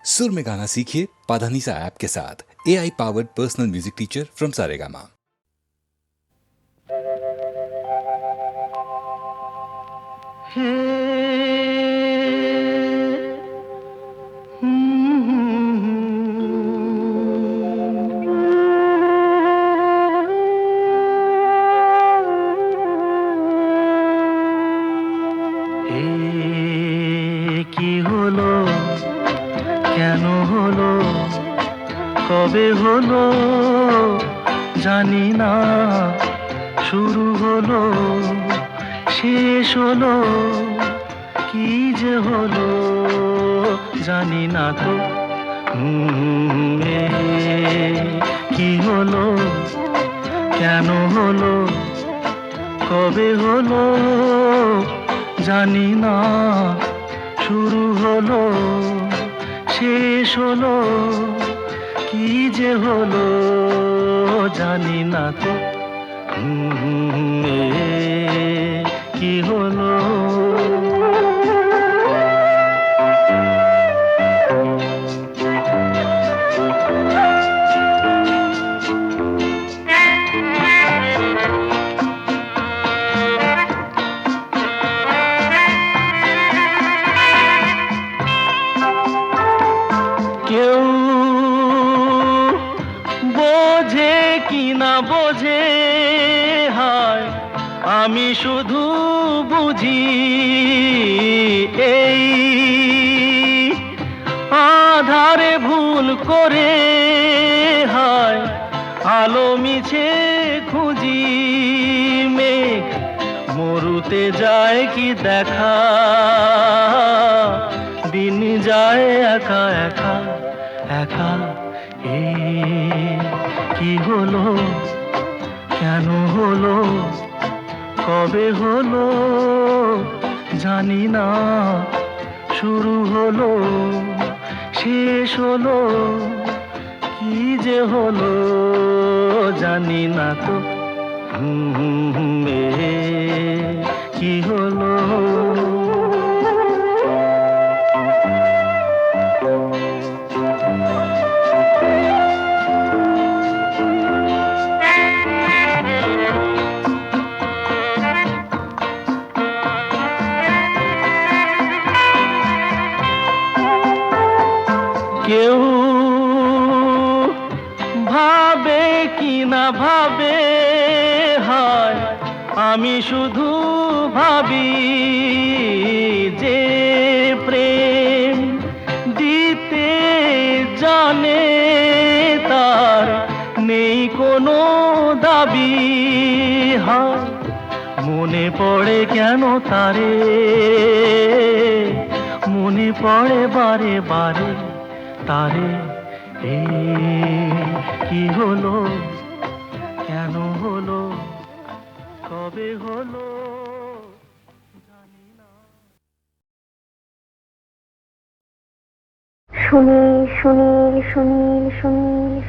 सुर में गाना सीखिए पाधानीसा ऐप के साथ। AI powered personal music teacher from Saregama. কি হলো, কেন হলো, কবে হলো জানি না, শুরু হলো শেষ হলো, কি যে হলো জানি না তো। কি হলো, কেন হলো, কবে হলো জানি না, শুরু হলো শেষ হলো, কি যে হলো জানি না তো। কি হলো, কেউ বোঝে কি না বোঝে, হায় আমি শুধু বুঝি এই আধারে ভুল করে, হায় আলো মিছে খুঁজি, মেঘ মরুতে যায় কি দেখা, দিন যায় একা একা একা। কি হলো, কেন হলো, কবে হলো জানি না, শুরু হলো শেষ হলো, কি যে হলো জানি না তো। কি হলো, কেউ ভাবে কি না ভাবে, হায় আমি শুধু ভাবি যে প্রেম দিতে জানে, তার নেই কোনো দাবি, হায় মনে পড়ে কেন তারে, মনে পড়ে বারে বারে তারে। কি হলো, কেন হলো, কবে হলো জানি না। সুনীল সুনীল সুনীল সুনীল,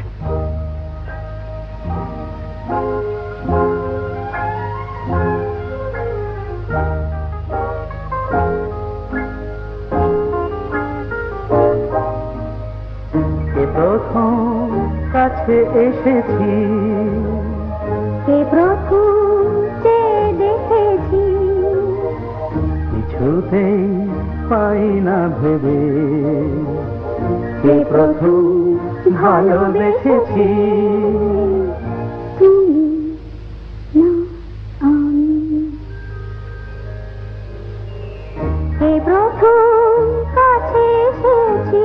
প্রথম কাছে এসেছি, কে প্রথম চেয়ে দেখেছি, কিছুতেই পাই না ভেবে, কে প্রথম ভালোবেসেছি, তুমি না আমি। কে প্রথম কাছে এসেছি,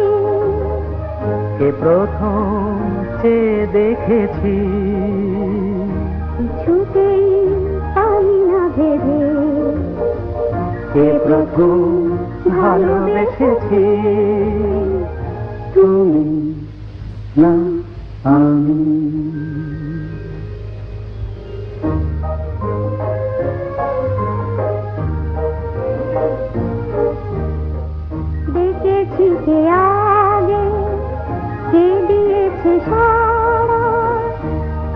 কে প্রথম চেয়ে দেখেছি, কিছুতেই পাই না ভেবে, কে প্রথম ভালোবেসেছি, তুমি না আমি। দেখেছি কে আগে, কে দিয়েছে সারা,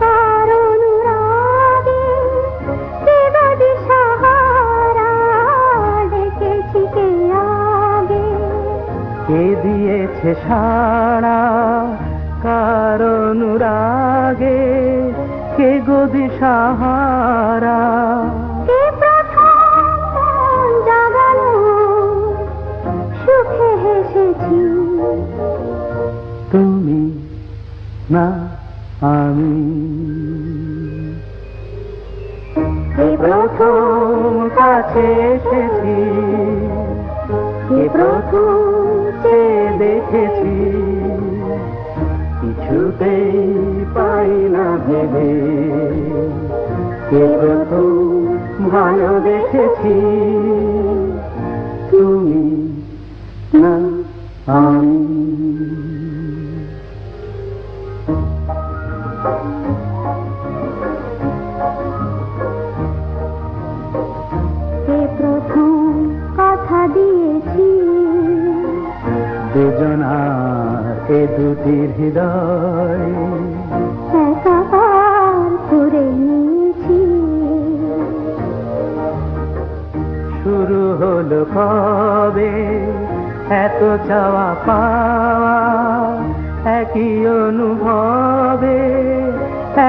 কারণ রাগে কে বাদে সাহারা। দেখেছি কে আগে, কে দিয়ে সাড়া, কার অনুরাগে কে গো দিশাহারা। কে প্রথম মন জাগালো, সুখে হেসেছি। তুমি না আমি। কে প্রথম কাছে এসেছি, কে প্রথম চেয়ে দেখেছি, কিছুতেই পাই না ভেবে। কে প্রথম ভালোবেসেছি, তুমি না আমি। কে প্রথম কথা দিয়েছি, দুজনার এ দুটি হৃদয় একাকার করে নিয়েছি। শুরু হলো কবে এত চাওয়া পাওয়া, একই অনুভবে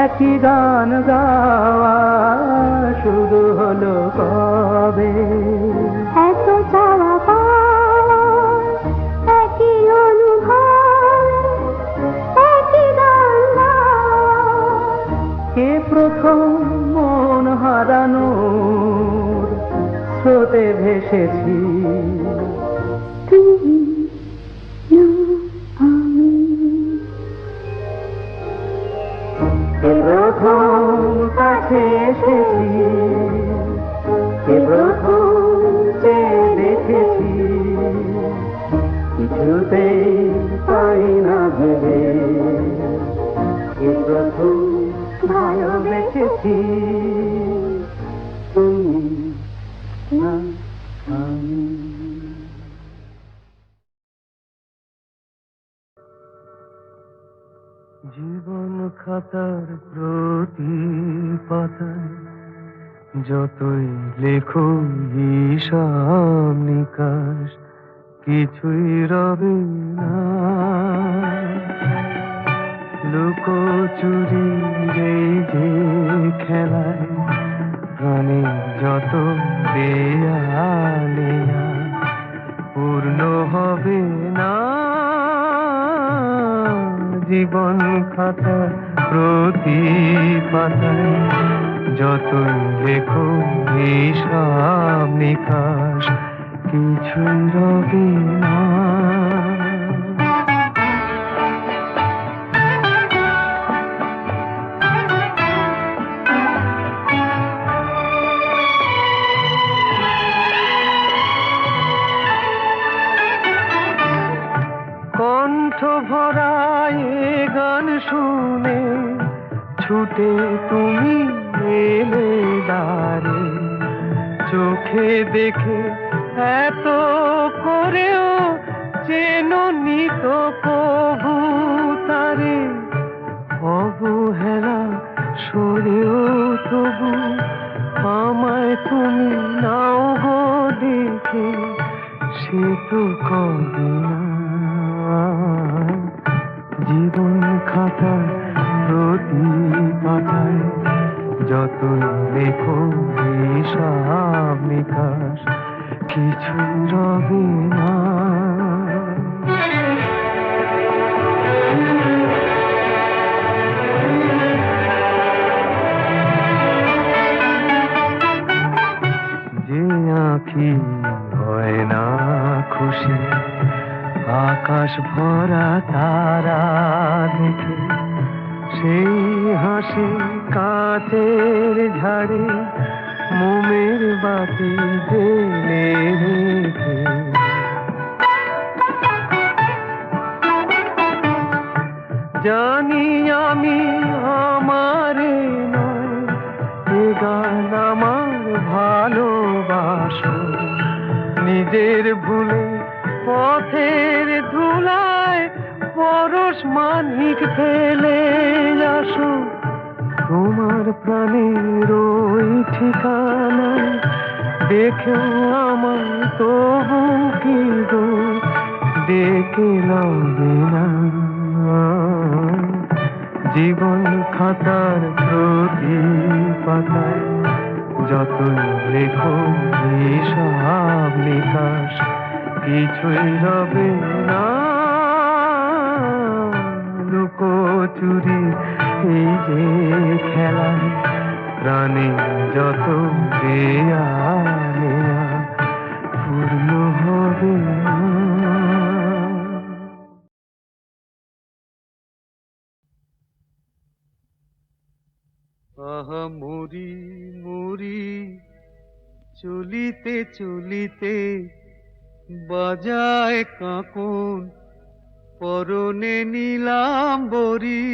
একই গান গাওয়া। শুরু হলো কবে এত চাওয়া পাওয়া, একই অনুভব, একই গান গাওয়া। কে প্রথম মন হারানোর স্রোতে ভেসেছি, তুমি না আমি। কে প্রথম কাছে এসেছি, কে প্রথম চেয়ে দেখেছি, কিছুতেই পাই না ভেবে। কে প্রথম ভালোবেসেছি, তুমি না আমি। জীবন খাতার প্রতি পাতায় যতই লেখো হিসাব নিকাশ, কিছুই রবে না। লুকোচুরি এই যে খেলায় প্রাণে যত দেয়ালে পূর্ণ হবে না। জীবন খাতা প্রতি পাতায় যতই লেখো হিসাব নিকাশ, কিছুই রবে না। কণ্ঠ ভরায় গান শুনে ছুটে তুমি এলে দ্বারে, চোখে দেখে এত করেও চেননি তো কবু তারে। অবহেলা সরেও তবু আমায় তুমি নাও গো দেখে, সে তো কবে না। জীবন খাতা প্রতি পাতায় যতই লেখো হিসাব নিকাশ, কিছু রবে না। যে আঁখি হয় না খুশি আকাশ ভরা তারা দেখে, সেই হাসি কাঁচের ঝাড়ে মোমের বাতি জেলে রেখে। জানি আমি আমারে নয়, এ গান আমার ভালোবাসো। নিজের ভুলে পথের ধুলায় পরশ মানিক ফেলে আসো। তোমার প্রাণের ওই ঠিকানায় দেখেও আমার তবু কি গো ডেকে লবে না। জীবন খাতার প্রতি পাতায় যতই লেখো হিসাব নিকাশ, কিছুই রবে না। লুকোচুরি এই যে খেলায় প্রাণে যত দেয়া নেয়া পূর্ণ হবে না। আহা মরি মরি চলিতে চলিতে বাজায় কাঁকন পরনে নীলাম্বরী।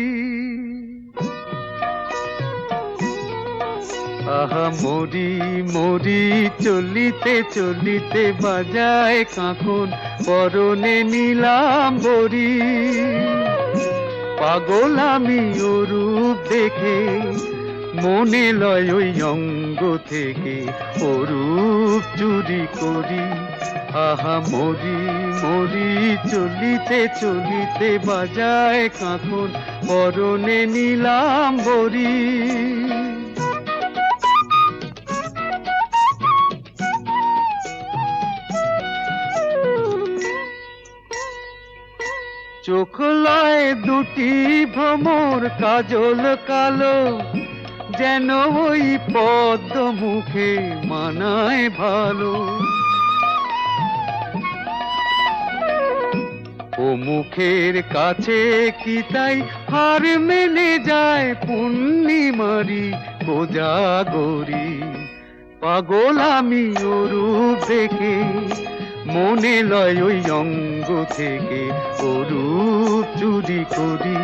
আহা মরি মরি চলিতে চলিতে বাজায় কাঁকন পরনে নীলাম্বরী। পাগল আমি ও রূপ দেখে মনে লয় ওই অঙ্গ থেকে ও রূপ চুরি করি। আহা মরি মরি চলিতে চলিতে বাজায় কাঁকন পরনে নীলাম্বরী। চোখ লয় দুটি ভ্রমর কাজল কালো, যেন ওই পদ্ম মুখে মানায় ভালো। ও মুখের কাছে কি তাই হার মেনে যায় পূর্ণিমারি কোজাগরি। পাগল আমি ও রূপ দেখে মনে লয় ওই অঙ্গ থেকে ও রূপ চুরি করি।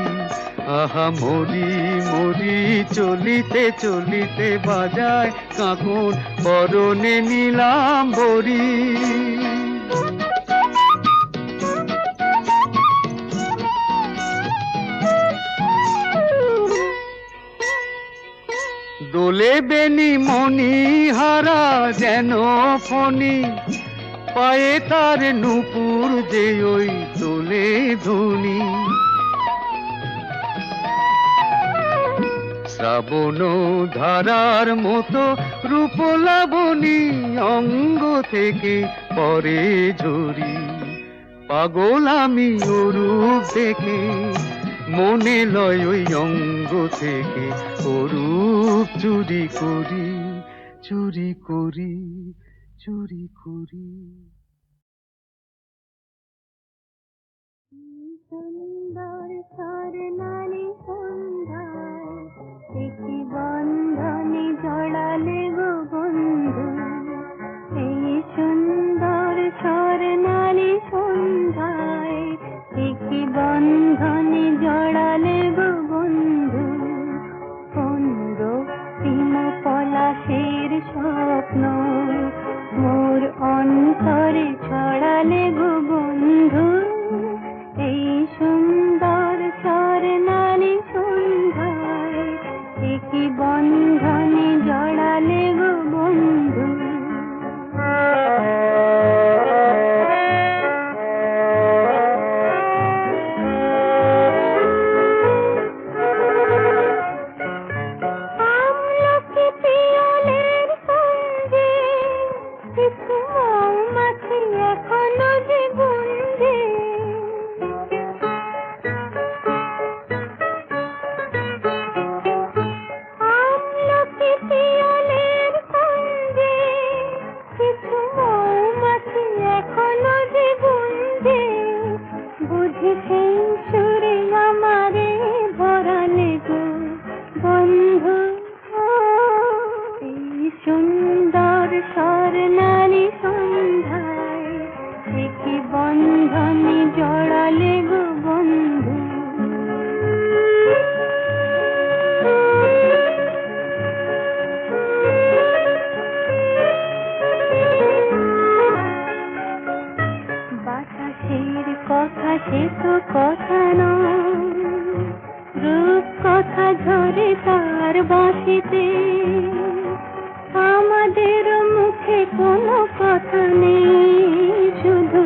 আহা মরি মরি চলিতে চলিতে বাজায় কাঁকন পরনে নীলাম্বরী। দোলে বেনি মনি হারা যেন ফণি, পায়ে তার নূপুর যে ওই তোলে ধুনি। শ্রাবণ ধারার মতো রূপ লাবণী অঙ্গ থেকে পরে ঝরি। পাগল আমি ও রূপ দেখে মনে লয় ওই অঙ্গ থেকে ও রূপ চুরি করি চুরি করি চুরি করি। সুন্দর স্বর্ণালী সন্ধ্যায় একটি বন্ধনে জড়ালে গো বন্ধু। এই সুন্দর স্বর্ণালী সন্ধ্যায় একটি বন্ধনে জড়ালে গো বন্ধু। কোন রক্তিম পলাশের স্বপ্ন মোর অন্তরে ছড়ালে গো বন্ধু। এই সুন্দর স্বর্ণালী সন্ধ্যায় একটি বন্ধনে জড়ালে গো বন্ধু। আমলকি পিয়ালের সঙ্গে কিছু মৌমাছি এখনো যে গুঞ্জে। আমলকি পিয়ালের সঙ্গে কিছু মৌমাছি এখনো যে গুঞ্জে। বুঝি সেই সুরে আমারে ভরালে গো বন্ধু। এই সুন্দর স্বর্ণালী সন্ধ্যায় একটি বন্ধনে জড়ালে গো বন্ধু। বাতাসের কথা সে তো কথা নয়, রূপ কথা ঝরে তার বাঁশিতে। আমাদের মুখে কোনো কথা নেই, শুধু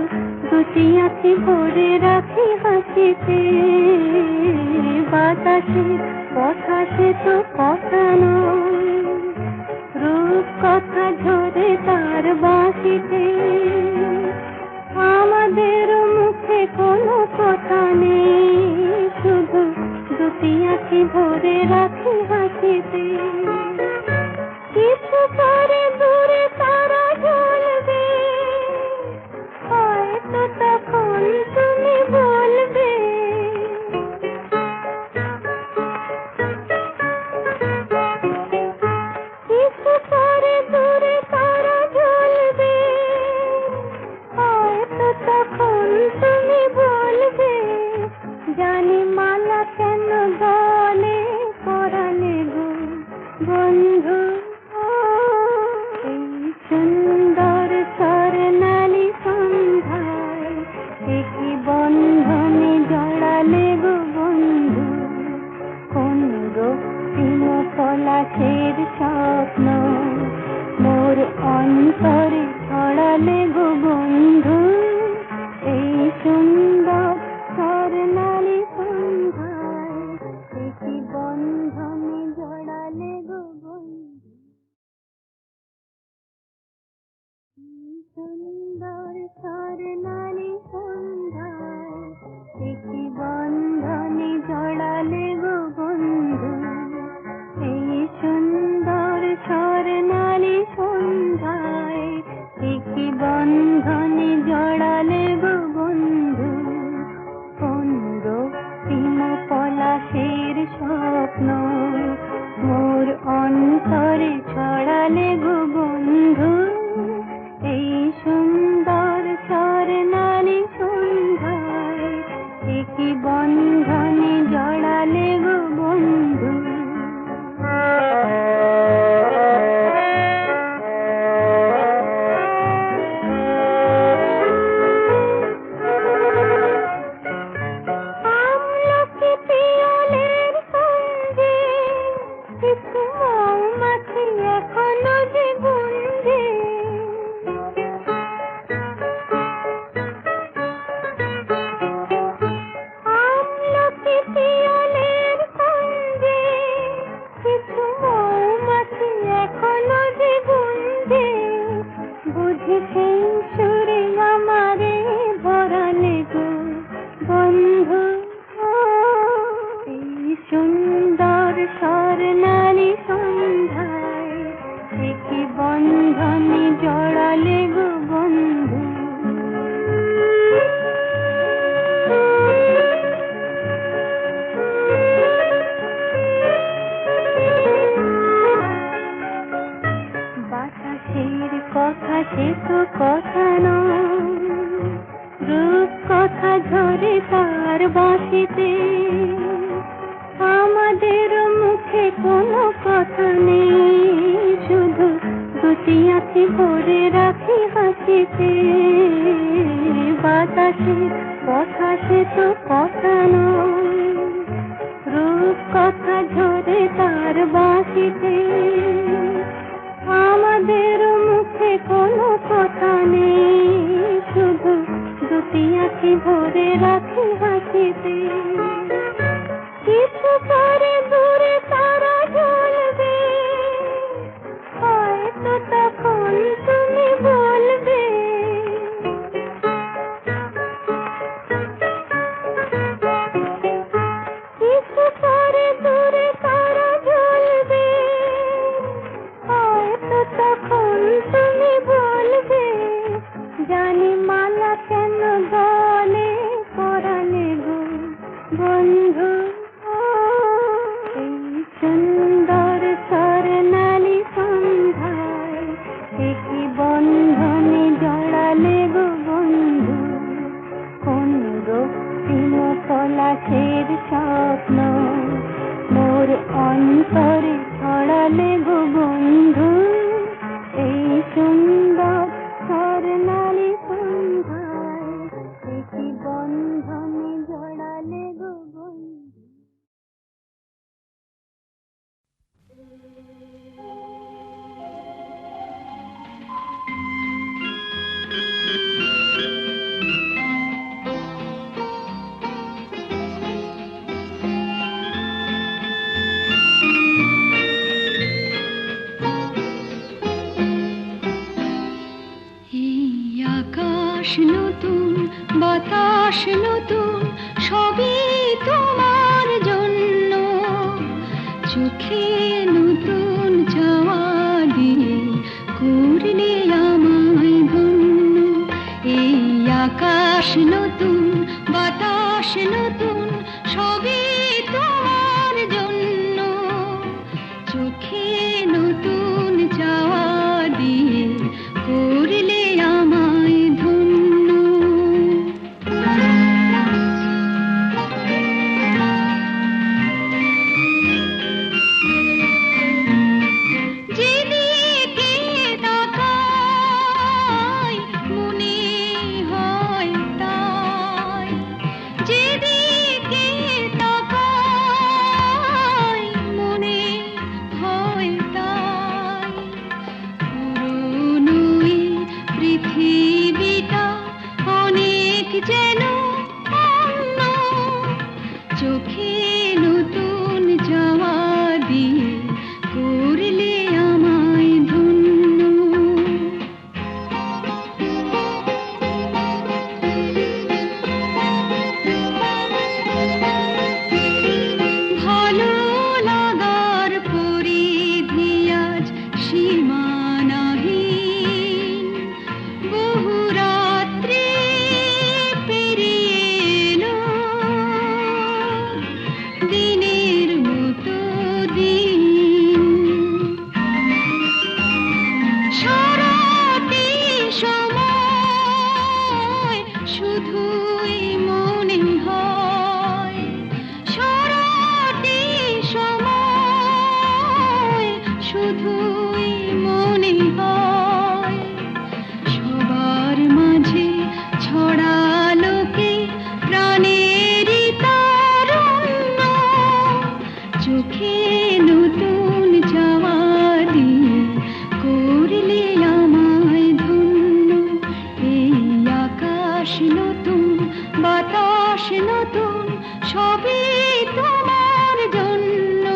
দু দুটি আঁখি ভরে রাখি হাসিতে, বাতাসের কথা সে তো কথা নয়, রূপ কথা ঝরে তার বাঁশিতে। আমাদের মুখে কোনো কথা নেই, শুধু দুটি আঁখি ভরে রাখি হাসিতে। কিছু পরে দূরে তারা জ্বলবে, হয়তো তখন তুমি বলবে। কিছু পরে দূরে তারা জ্বলবে, হয়তো তখন তুমি বলবে। জানি মালা কেন গলে পরালে গো বন্ধু, এই সুন্দর স্বর্ণালী সন্ধ্যায় একই বন্ধনে জড়ালে গো বন্ধু। কোন রক্তিম পলাশের স্বপ্ন মোর অন্তরে ছড়ালে গো বন্ধু, এই সুন্দর স্বর্ণালী সন্ধ্যায় একই বন্ধনে জড়ালে গো বন্ধু। সুন্দর স্বর্ণালী সন্ধ্যায় একই বন্ধনে জড়ালে গো বন্ধু, এই সুন্দর স্বর্ণালী সন্ধ্যায় একই বন্ধনে জড়ালে গো বন্ধু। কোন রক্তিম পলাশের স্বপ্ন মোর অন্তরে ছড়ালে গো বন্ধু, এই সুন্দর স্বর্ণালী সন্ধ্যায় একই বন্ধনে জড়ালে গো বন্ধু। আমলকি পিয়লের সঙ্গে কিছু মৌমাছি এখনো যে গুঞ্জে, আমলকি পিয়লের সঙ্গে কিছু মৌমাছি এখনো যে গুঞ্জে। বুঝি সেই সুরে আমারে ভরালে গো বন্ধু, এই সুন্দর স্বর্ণালী সন্ধ্যায় একই বন্ধনে জড়ালে গো বন্ধু। বাতাসের কথা সে তো কথা নয়, রূপ কথা ঝরে তার বাঁশিতে। আমাদের মুখে কোনো কথা নেই, শুধু দুটি আঁখি ভরে রাখি হাসিতে। বাতাসের কথা সে তো কথা নয়, রূপ কথা ঝরে তার বাঁশিতে। আমাদের মুখে কোনো কথা নেই, শুধু দুটি আঁখি ভরে রাখি হাসিতে। কিছু পরে দূরে তারা জ্বলবে, হয়তো তখন তুমি বলবে। কিছু পরে দূরে তারা জ্বলবে, হয়তো তখন তুমি বলবে। জানি মালা কেন গলে পরালে গো বন্ধু, এই সুন্দর স্বর্ণালী সন্ধ্যায় একই বন্ধনে জড়ালে গো বন্ধু। কোন রক্তিম পলাশের স্বপ্ন মোর অন্তরে ছড়ালে গো বন্ধু, এই সুন্দর স্বর্ণালী সন্ধ্যায় একই বন্ধনে জড়ালে গো বন্ধু। নতুন সবই তোমার জন্য, চোখে নতুন চাওয়া দিয়ে করলে আমায় ধন্য। যেদিকে তাকাই মনে হয় তাই, যেদিকে তাকাই মনে হয় তাই, পুরনো এই পৃথিবীটা অনেক যেন অন্য, চোখে নতুন যাওয়া দিয়ে করলে আমায় ধন্য। ভালো লাগার পরিধি আজ সীমানাহীন, বহু রাত্রি পেরিয়ে এলো, দিনের মতো দিন। সারাটি সময় শুধুই মনে হয়, সারাটি সময় শুধুই মনে হয়, সবার মাঝে ছড়ালো কে প্রাণেরই তারুণ্য, চোখে নতুন চাওয়া দিয়ে করলে আমায় ধন্য। এই আকাশ নতুন, বাতাস নতুন, সবই তোমার জন্য,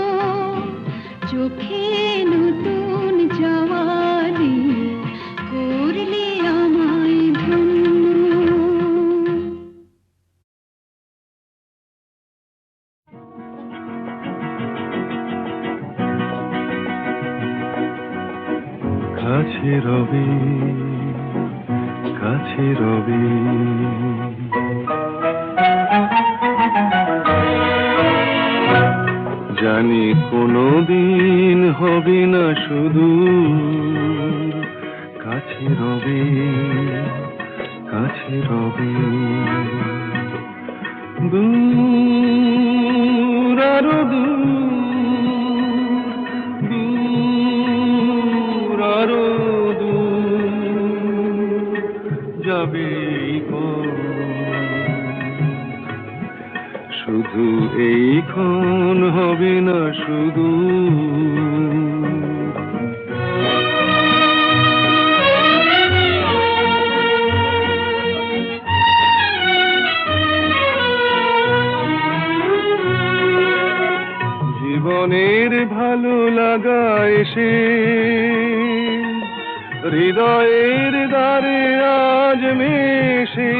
চোখে নতুন চাওয়া দিয়ে করলে আমায় ধন্য। কাছে রবি, কাছে রবি, জানি কোনোদিন হবে না শুধু, কাছে রবি, কাছে রবি, দূর আরো দূর, দূর আরো দূর যাবে শুধু এইক্ষণ হবে না শুধু। জীবনের ভালো লাগা এসে হৃদয়ের দ্বারে আজ মেশে,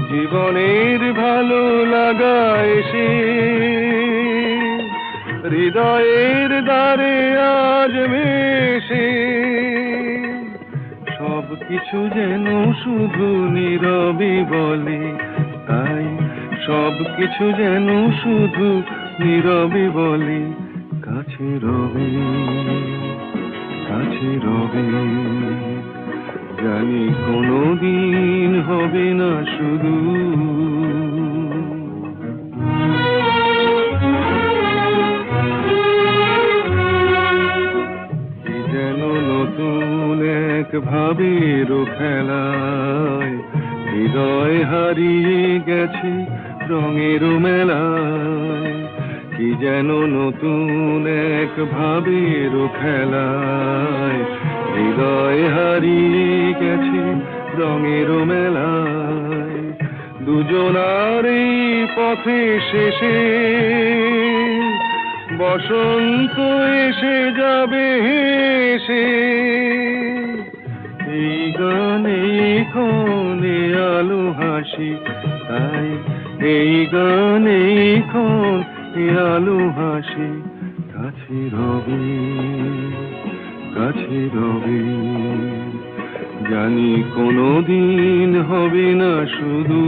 জীবনের ভালো লাগা এসে হৃদয়ের দ্বারে আজ মেশে, সব কিছু যেন শুধু নীরবে বলে, তাই সব কিছু যেন শুধু নীরবে বলে, কাছে রবি, কাছে রবি, জানি কোনোদিন হবে না শুধু। কি যেন নতুন এক ভাবের খেলায় হৃদয় হারিয়ে গেছে রঙের মেলায়, কি যেন নতুন এক ভাবের খেলায় হৃদয় হারিয়ে গেছে রঙের মেলায়, দুজনার এই পথে শেষে বসন্ত এসে যাবে হেসে, এই গানে ক্ষণে আলো হাসি, তাই এই গানে ক্ষণে আলো হাসি, কাছে রবি, কাছে রবি, জানি কোনোদিন হবে না শুধু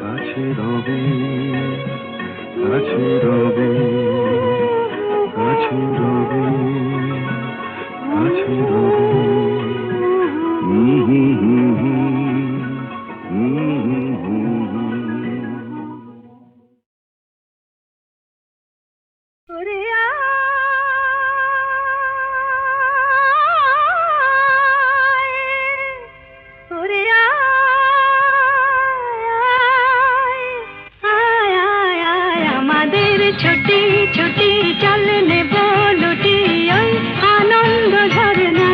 কাছে রবে কাছে রবে কাছে রবে কাছে রবে ওরে ওরে আমাদের ছুটি ছুটি চল নেব লুটি ওই আনন্দ ঝরনা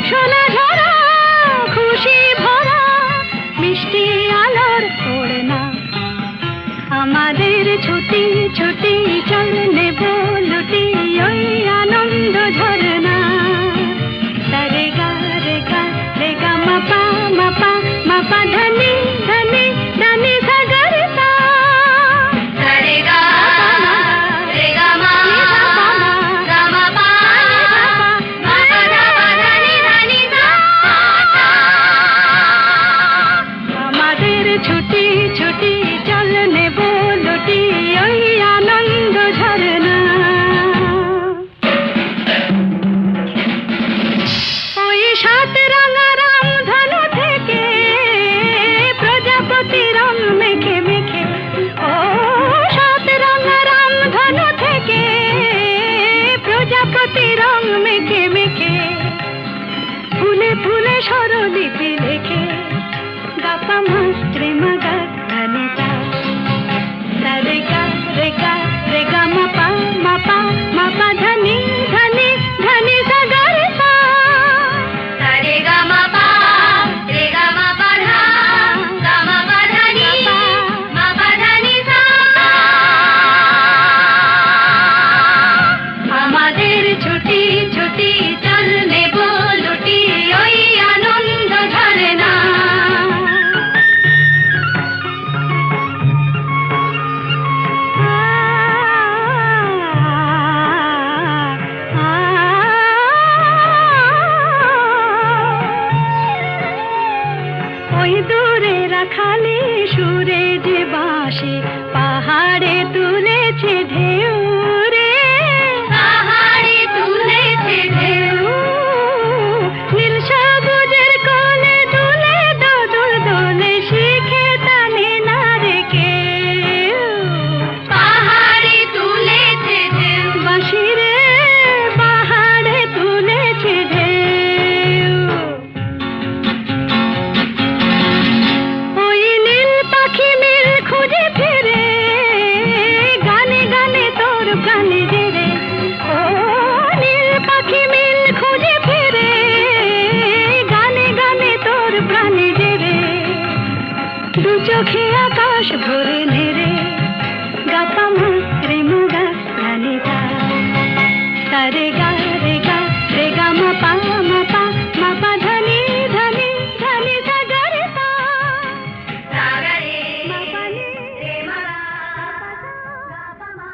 সোনা ঝরা খুশি ভরা মিষ্টি আলোর ওড়না আমাদের ছুটি ছুটি চল নেব লুটি ওই আনন্দ ঝরনা রে গা রে গা রে গা মাপা মাপা মাপা ধনি ধনি ধনি সাগর সা রে গা রে গা মা গা মা পা মা পা ধনি ধনি সা আমাদের ছুটি ছুটি চল নেব লুটি ওই আনন্দ ঝরনা ওই সাত রাঙা রাম ধনু থেকে প্রজাপতি রং মেখে মেখে ও সাত রাঙা রাম ধনু থেকে প্রজাপতি রং মেখে মেখে ফুলে ফুলে স্বরলিপি লেখে গাপা মাস্ত্রে মাগা ধানিতা রে গা রে গা রে গা মাপা মাপা মাপা ধনি ধনি ধনি সাগর সা রে গা মাপা রে গা মাপা ধা গা মাপা ধনি মাপা ধনি সা আমাদের ছুটি ছুটি চল নেব লুটি ওই আনন্দ ঝরনা ওই দূরে রাখালি সুরে যে বাঁশি পাহাড়ে তুলেছে ঢেউ রে পাহাড়ে তুলেছে ঢেউ নীল সবুজের কোলে দুলে দোদুল দোলে শিখে টানে না রে কেউ পাহাড়ে তুলেছে ঢেউ বাঁশি রে পাহাড়ে তুলেছে ঢেউ ওই নীল পাখি মিল খুঁজে ফিরে গানে গানে তোর প্রাণে জেরে ও নীল পাখি মিল খুঁজে ফিরে গানে গানে তোর প্রাণে জেরে দু চোখে আকাশ ভরে নেরে গাপা মাত্রে মুগা ধানিতা রে গা রে গা রে গা মাপা মাপা মাপা ধনি ধনি ধনি সাগর সা মাপা নি রে মা গাপা মা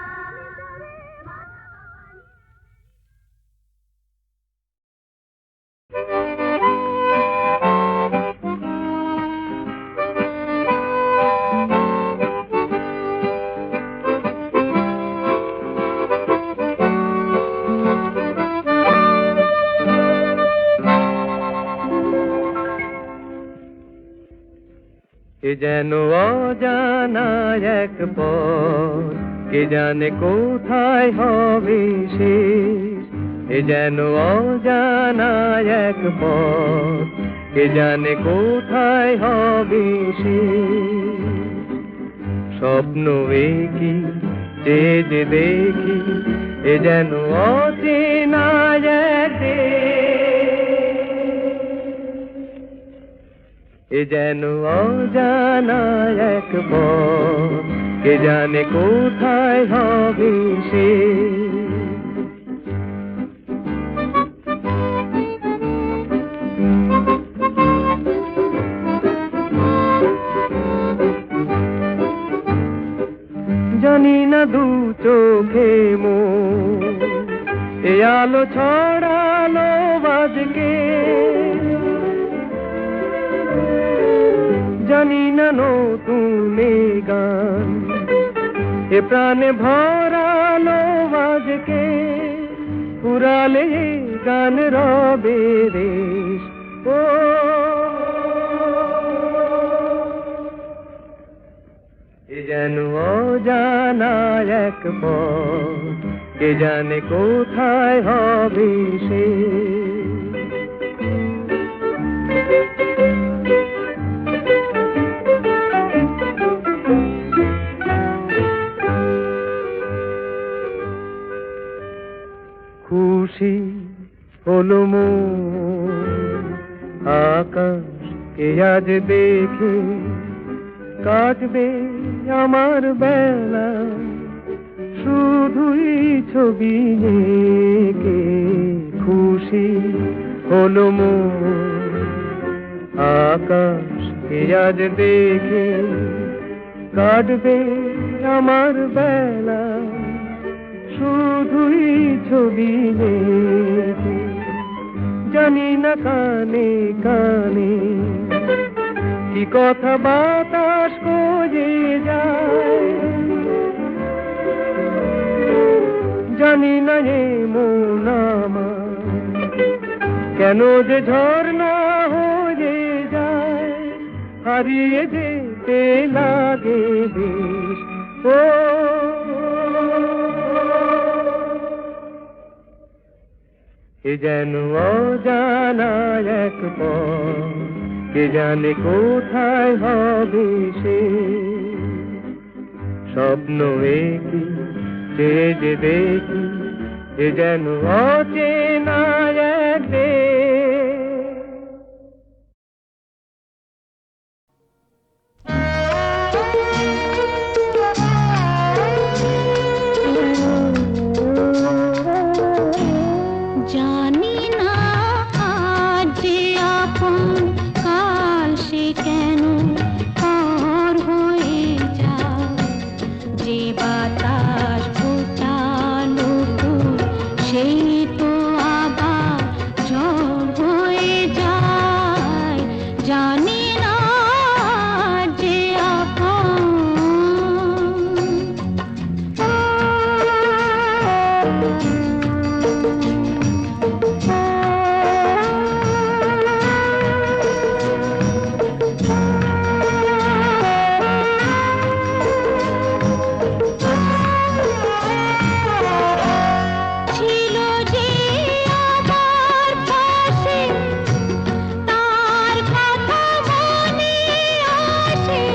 এ যেন অজানা এক পথ কে জানে কোথায় হবে শেষ এ যেন অজানা এক পথ কে জানে কোথায় হবে শেষ স্বপ্ন কি যে যে দেখি এ যেন অচেনা এক এ যেন অজানা এক পথ কে জানে কোথায় হবে সে জানি না দু চোখে মোর এ এ আলো ছড়ালো আজকে, জানি না নতুন এ গান এ প্রাণে ভরালো আজকে, পুরালে গান রবে রেশ। ও এ যেন অজানা এক পথ, কে জানে কোথায় হবে সে। খুশি হলো মন আকাশকে আজ দেখে, কাটবে আমার বেলা শুধুই ছবি এঁকে। খুশি হলো মন আকাশকে আজ দেখে, কাটবে আমার বেলা শুধুই ছবি এঁকে। জানি না কানে কানে কি কথা বাতাস খোঁজে যায়, জানি না এ মন আমার কেন যে ঝর্ণা হয়ে যায়, হারিয়ে যেতে লাগে বেশ। ও এ যেন অজানা এক পথ, কে জানে কোথায় হবে সে। স্বপ্ন একই চেয়ে যে দেখি, এ যেন অচেনা এক দেশ। জানি না আজ যে আপন, কাল সে কেন পর হয়ে যায়। যে বাতাস ফোটালো ফুল, সেই তো আবার ঝড় হয়ে যায়। জানি না আজ যে আপন। ছিল যে আমার পাশে, তার কথা মনে আসে।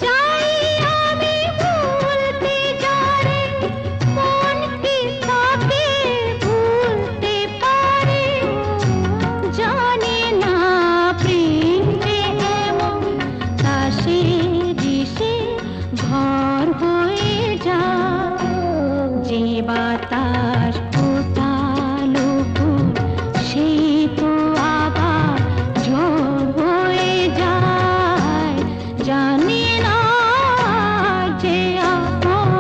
চাই আমি ভুলতে যারে, মন কি তাকে ভুলতে পারে। জানি না প্রেম যে এমন, তাসে দিশে ঘর হয়ে যায়। যে বাতাস ফোটালো ফুল, সেই তো আবার ঝড় হয়ে যায়। জানি না যে আপন।